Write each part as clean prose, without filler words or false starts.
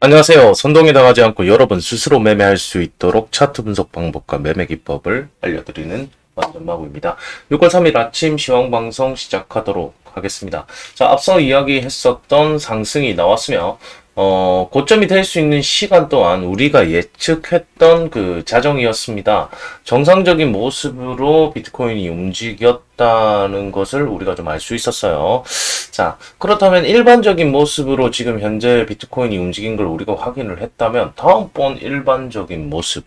안녕하세요. 선동에 당하지 않고 여러분 스스로 매매할 수 있도록 차트 분석 방법과 매매 기법을 알려드리는 완전마구입니다. 6월 3일 아침 시황방송 시작하도록 하겠습니다. 자, 앞서 이야기했었던 상승이 나왔으며, 고점이 될 수 있는 시간 또한 우리가 예측했던 그 자정이었습니다. 정상적인 모습으로 비트코인이 움직였다는 것을 우리가 좀 알 수 있었어요. 자, 그렇다면 일반적인 모습으로 지금 현재 비트코인이 움직인 걸 우리가 확인을 했다면 다음번 일반적인 모습,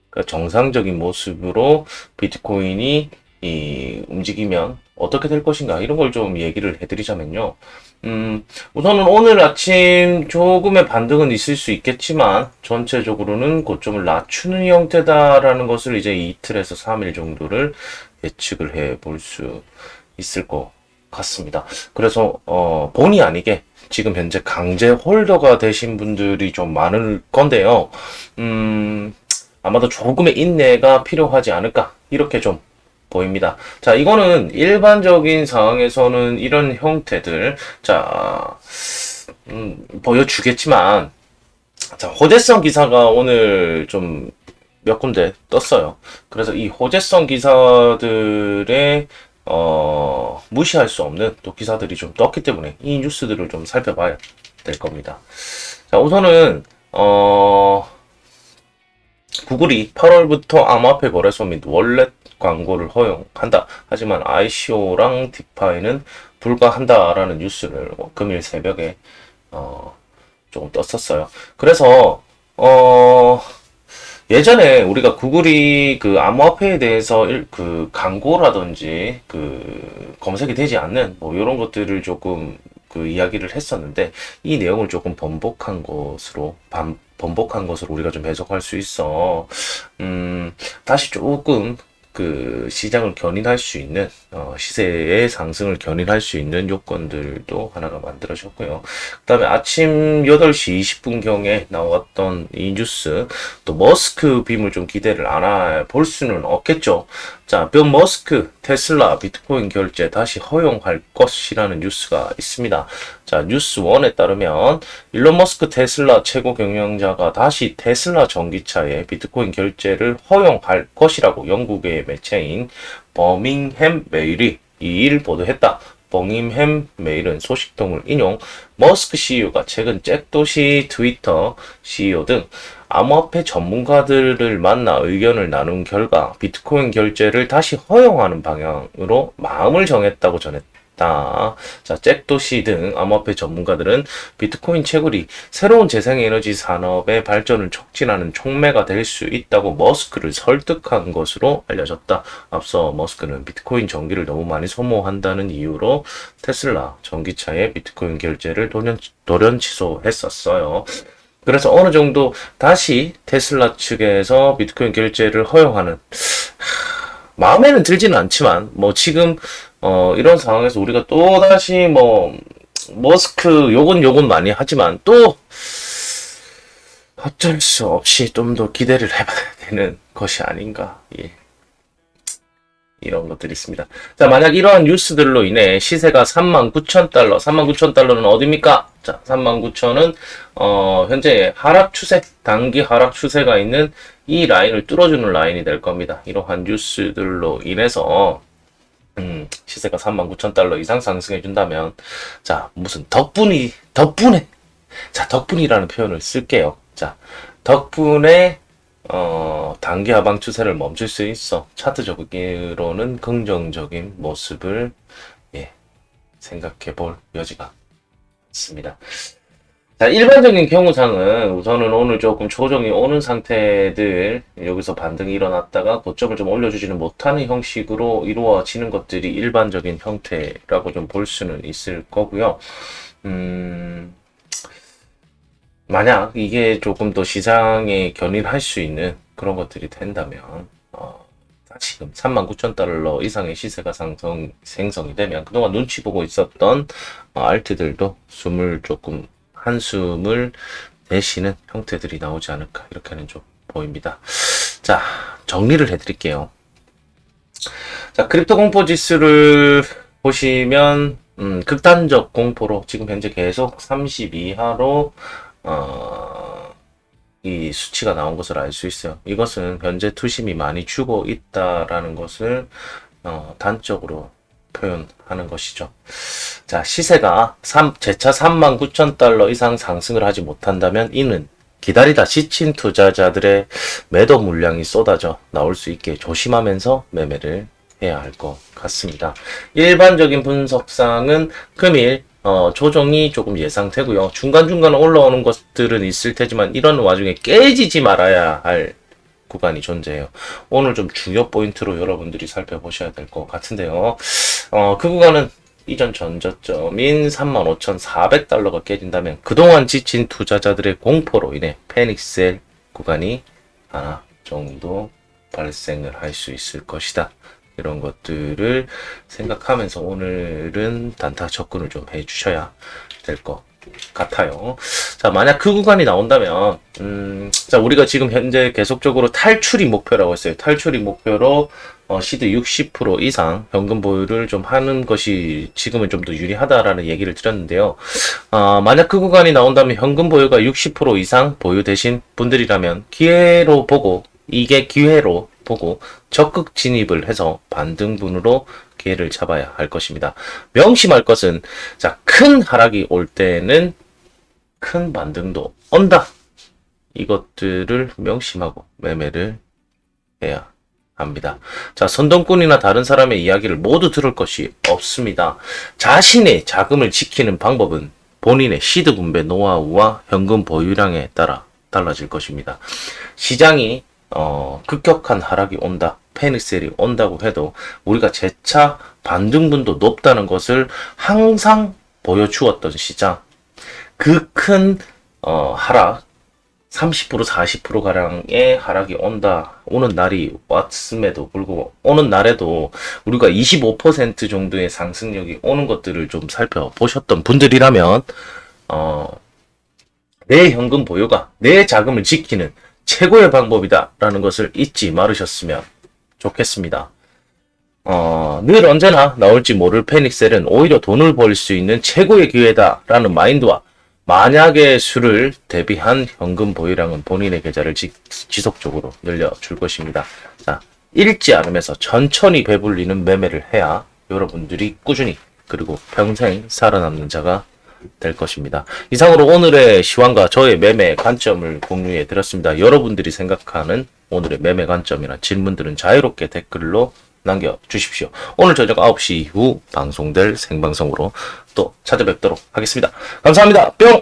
그러니까 정상적인 모습으로 비트코인이 움직이면 어떻게 될 것인가 이런 걸 좀 얘기를 해드리자면요. 우선은 오늘 아침 조금의 반등은 있을 수 있겠지만 전체적으로는 고점을 낮추는 형태다라는 것을 이제 이틀에서 3일 정도를 예측을 해 볼 수 있을 것 같습니다. 그래서 본의 아니게 지금 현재 강제 홀더가 되신 분들이 좀 많을 건데요. 아마도 조금의 인내가 필요하지 않을까 이렇게 좀 보입니다. 자, 이거는 일반적인 상황에서는 이런 형태들 자 보여주겠지만, 자, 호재성 기사가 오늘 좀 몇 군데 떴어요. 그래서 이 호재성 기사들의 무시할 수 없는 또 기사들이 좀 떴기 때문에 이 뉴스들을 좀 살펴봐야 될 겁니다. 자, 우선은 구글이 8월부터 암호화폐 거래소 및 월렛 광고를 허용한다. 하지만 ICO랑 디파이는 불가한다라는 뉴스를 금일 새벽에 조금 떴었어요. 그래서 예전에 우리가 구글이 그 암호화폐에 대해서 그 광고라든지 그 검색이 되지 않는 뭐 이런 것들을 조금 그 이야기를 했었는데, 이 내용을 조금 번복한 것으로 우리가 좀 해석할 수 있어. 다시 조금 그 시장을 견인할 수 있는, 시세의 상승을 견인할 수 있는 요건들도 하나가 만들어졌고요. 그 다음에 아침 8시 20분경에 나왔던 이 뉴스, 또 머스크 빔을 좀 기대를 안 볼 수는 없겠죠. 자, 병 머스크, 테슬라, 비트코인 결제 다시 허용할 것이라는 뉴스가 있습니다. 자, 뉴스 1에 따르면 일론 머스크 테슬라 최고 경영자가 다시 테슬라 전기차에 비트코인 결제를 허용할 것이라고 영국의 매체인 버밍햄 메일이 2일 보도했다. 버밍햄 메일은 소식통을 인용, 머스크 CEO가 최근 잭도시, 트위터 CEO 등 암호화폐 전문가들을 만나 의견을 나눈 결과 비트코인 결제를 다시 허용하는 방향으로 마음을 정했다고 전했다. 자, 잭도시 등 암호화폐 전문가들은 비트코인 채굴이 새로운 재생에너지 산업의 발전을 촉진하는 촉매가 될 수 있다고 머스크를 설득한 것으로 알려졌다. 앞서 머스크는 비트코인 전기를 너무 많이 소모한다는 이유로 테슬라 전기차의 비트코인 결제를 돌연 취소했었어요. 그래서 어느 정도 다시 테슬라 측에서 비트코인 결제를 허용하는, 마음에는 들지는 않지만 뭐 지금 이런 상황에서 우리가 또 다시 뭐 머스크 욕은 많이 하지만 또 어쩔 수 없이 좀 더 기대를 해봐야 되는 것이 아닌가. 예. 이런 것들이 있습니다. 자, 만약 이러한 뉴스들로 인해 시세가 39,000달러, 39,000달러는 어디입니까? 자, 39,000은 현재 하락 추세, 단기 하락 추세가 있는 이 라인을 뚫어주는 라인이 될 겁니다. 이러한 뉴스들로 인해서 시세가 39,000달러 이상 상승해 준다면, 자, 무슨 덕분에, 자, 덕분이라는 표현을 쓸게요. 자, 덕분에 단기 하방 추세를 멈출 수 있어. 차트적으로는 긍정적인 모습을, 예, 생각해 볼 여지가 있습니다. 자, 일반적인 경우상은 우선은 오늘 조금 조정이 오는 상태들, 여기서 반등이 일어났다가 고점을 좀 올려주지는 못하는 형식으로 이루어지는 것들이 일반적인 형태라고 좀 볼 수는 있을 거고요. 만약 이게 조금 더 시장에 견인할 수 있는 그런 것들이 된다면, 지금 39,000달러 이상의 시세가 생성이 되면 그동안 눈치 보고 있었던 알트들도 한숨을 내쉬는 형태들이 나오지 않을까, 이렇게는 좀 보입니다. 자, 정리를 해드릴게요. 자, 크립토 공포 지수를 보시면 극단적 공포로 지금 현재 계속 30 이하로 이 수치가 나온 것을 알 수 있어요. 이것은 현재 투심이 많이 주고 있다라는 것을 단적으로 표현하는 것이죠. 자, 시세가 재차 39,000달러 이상 상승을 하지 못한다면 이는 기다리다 지친 투자자들의 매도 물량이 쏟아져 나올 수 있게 조심하면서 매매를 해야 할 것 같습니다. 일반적인 분석상은 금일 조정이 조금 예상되고요. 중간중간 올라오는 것들은 있을 테지만 이런 와중에 깨지지 말아야 할 구간이 존재해요. 오늘 좀 중요 포인트로 여러분들이 살펴보셔야 될 것 같은데요. 그 구간은 이전 전저점인 35,400달러가 깨진다면 그동안 지친 투자자들의 공포로 인해 패닉셀 구간이 하나 정도 발생을 할 수 있을 것이다. 이런 것들을 생각하면서 오늘은 단타 접근을 좀 해주셔야 될 것 같아요. 자, 만약 그 구간이 나온다면, 자, 우리가 지금 현재 계속적으로 탈출이 목표라고 했어요. 탈출이 목표로, 시드 60% 이상 현금 보유를 좀 하는 것이 지금은 좀 더 유리하다라는 얘기를 드렸는데요. 만약 그 구간이 나온다면 현금 보유가 60% 이상 보유되신 분들이라면 기회로 보고, 이게 기회로 보고 적극 진입을 해서 반등분으로 기회를 잡아야 할 것입니다. 명심할 것은, 자, 큰 하락이 올 때는 큰 반등도 온다. 이것들을 명심하고 매매를 해야 합니다. 자, 선동꾼이나 다른 사람의 이야기를 모두 들을 것이 없습니다. 자신의 자금을 지키는 방법은 본인의 시드 분배 노하우와 현금 보유량에 따라 달라질 것입니다. 시장이 급격한 하락이 온다, 패닉셀이 온다고 해도 우리가 재차 반등분도 높다는 것을 항상 보여주었던 시장, 그 큰 하락, 30% 40% 가량의 하락이 오는 날이 왔음에도 불구하고 오는 날에도 우리가 25% 정도의 상승력이 오는 것들을 좀 살펴보셨던 분들이라면 내 현금 보유가 내 자금을 지키는 최고의 방법이다 라는 것을 잊지 말으셨으면 좋겠습니다. 늘 언제나 나올지 모를 패닉셀은 오히려 돈을 벌 수 있는 최고의 기회다 라는 마인드와 만약의 수를 대비한 현금 보유량은 본인의 계좌를 지속적으로 늘려줄 것입니다. 자, 읽지 않으면서 천천히 배불리는 매매를 해야 여러분들이 꾸준히 그리고 평생 살아남는 자가 될 것입니다. 이상으로 오늘의 시황과 저의 매매 관점을 공유해 드렸습니다. 여러분들이 생각하는 오늘의 매매 관점이나 질문들은 자유롭게 댓글로 남겨주십시오. 오늘 저녁 9시 이후 방송될 생방송으로 또 찾아뵙도록 하겠습니다. 감사합니다. 뿅!